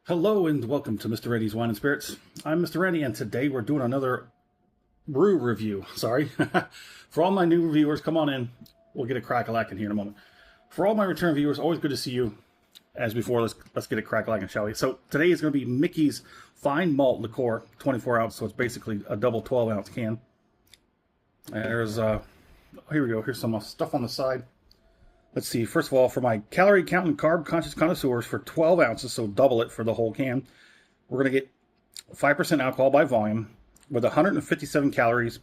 Hello and welcome to Mr. Randy's Wine and Spirits. I'm Mr. Randy and today we're doing another brew review. Sorry. For all my new reviewers, come on in. We'll get a crack-a-lackin' here in a moment. For all my return viewers, always good to see you. As before, let's get a crack-a-lackin', shall we? So today is going to be Mickey's Fine Malt Liqueur, 24 ounce, so it's basically a double 12 ounce can. And there's, here we go, here's some stuff on the side. Let's see, first of all, for my calorie count and carb conscious connoisseurs, for 12 ounces, so double it for the whole can, we're going to get 5% alcohol by volume with 157 calories,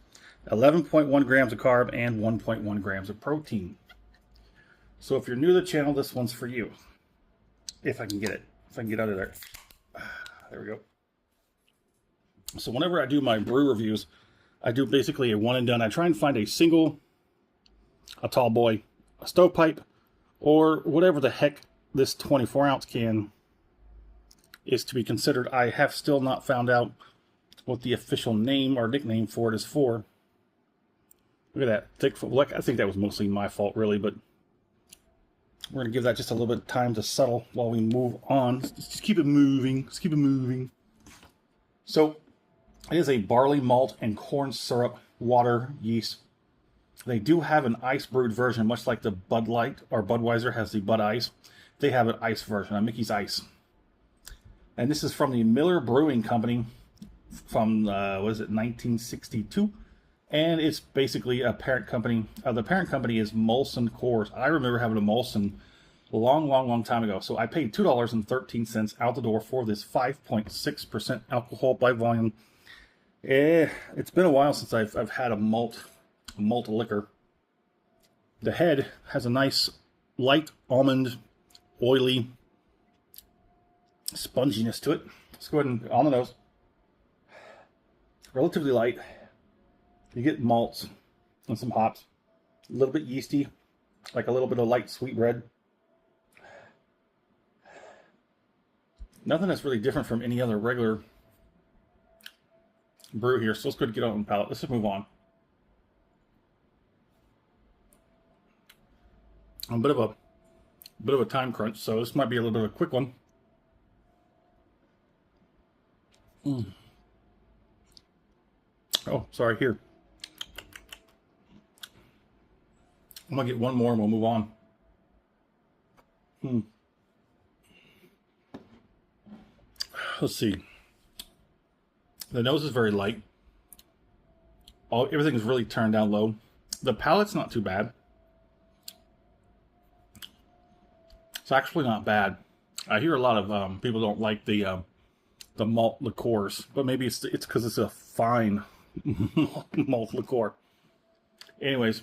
11.1 grams of carb, and 1.1 grams of protein. So if you're new to the channel, this one's for you. If I can get it. If I can get out of there. There we go. So whenever I do my brew reviews, I do basically a one and done. I try and find a single, a tall boy, a stovepipe, or whatever the heck this 24 ounce can is to be considered. I have still not found out what the official name or nickname for it is for. Look at that thick foot. I think that was mostly my fault, really, but we're going to give that just a little bit of time to settle while we move on. Just keep it moving. Just keep it moving. So it is a barley malt and corn syrup water yeast. They do have an ice brewed version, much like the Bud Light or Budweiser has the Bud Ice. They have an ice version, a Mickey's Ice. And this is from the Miller Brewing Company from, what is it, 1962? And it's basically a parent company. The parent company is Molson Coors. I remember having a Molson a long time ago. So I paid $2.13 out the door for this 5.6% alcohol by volume. It's been a while since I've had a malt liquor. The head has a nice light almond, oily sponginess to it. Let's go ahead and on the nose. Relatively light. You get malts and some hops. A little bit yeasty, like a little bit of light sweet bread. Nothing that's really different from any other regular brew here. So let's go ahead and get on the palate. Let's just move on. A bit of a time crunch, so this might be a little bit of a quick one. Oh, sorry, here. I'm gonna get one more and we'll move on. Let's see. The nose is very light. Everything is really turned down low. The palate's not too bad. It's actually not bad. I hear a lot of people don't like the malt liqueurs, but maybe it's because it's a fine malt liqueur. Anyways,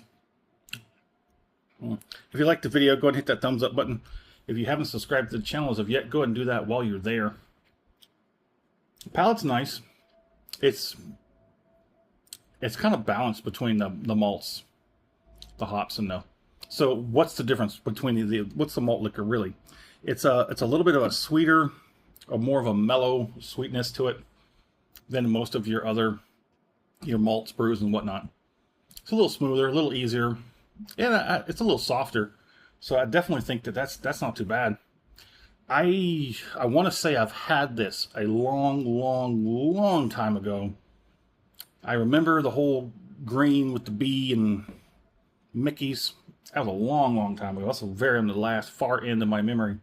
if you liked the video, go ahead and hit that thumbs up button. If you haven't subscribed to the channel as of yet, go ahead and do that while you're there. The palate's nice. It's kind of balanced between the malts, the hops, and the. So what's the difference between what's the malt liquor really? It's a little bit of a sweeter, or more of a mellow sweetness to it than most of your other malts, brews, and whatnot. It's a little smoother, a little easier, and it's a little softer. So I definitely think that's not too bad. I want to say I've had this a long time ago. I remember the whole green with the bee and Mickey's. That was a long time ago. That's the very in the last far end of my memory.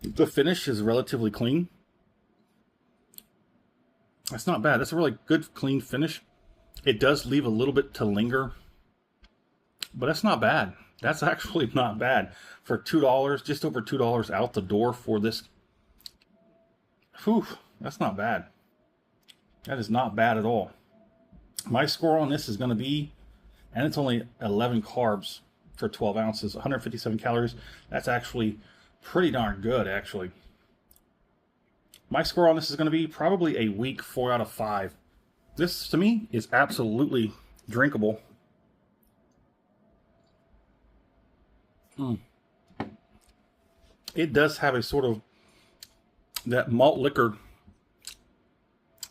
The finish is relatively clean. That's not bad. That's a really good, clean finish. It does leave a little bit to linger, but that's not bad. That's actually not bad for $2, just over $2 out the door for this. Whew, that's not bad. That is not bad at all. My score on this is going to be, and it's only 11 carbs for 12 ounces, 157 calories. That's actually pretty darn good, actually. My score on this is going to be probably a weak 4 out of 5. This, to me, is absolutely drinkable. It does have a sort of that malt liquor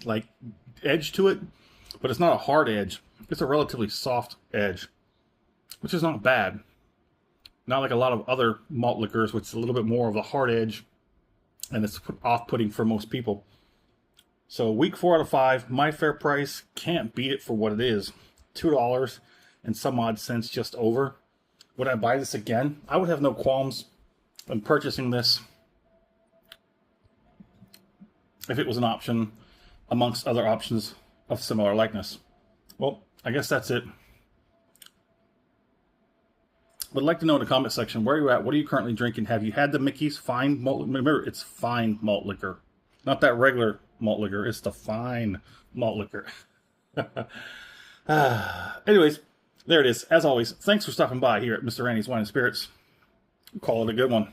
like edge to it, but it's not a hard edge. It's a relatively soft edge, which is not bad. Not like a lot of other malt liquors, which is a little bit more of the hard edge and it's off-putting for most people. So week 4 out of 5, my fair price, can't beat it for what it is. $2 and some odd cents just over. Would I buy this again? I would have no qualms in purchasing this if it was an option amongst other options of similar likeness. Well, I guess that's it. But I'd like to know in the comment section, where are you at? What are you currently drinking? Have you had the Mickey's fine malt? Remember, it's fine malt liquor. Not that regular malt liquor. It's the fine malt liquor. Anyways, there it is. As always, thanks for stopping by here at Mr. Randy's Wine and Spirits. Call it a good one.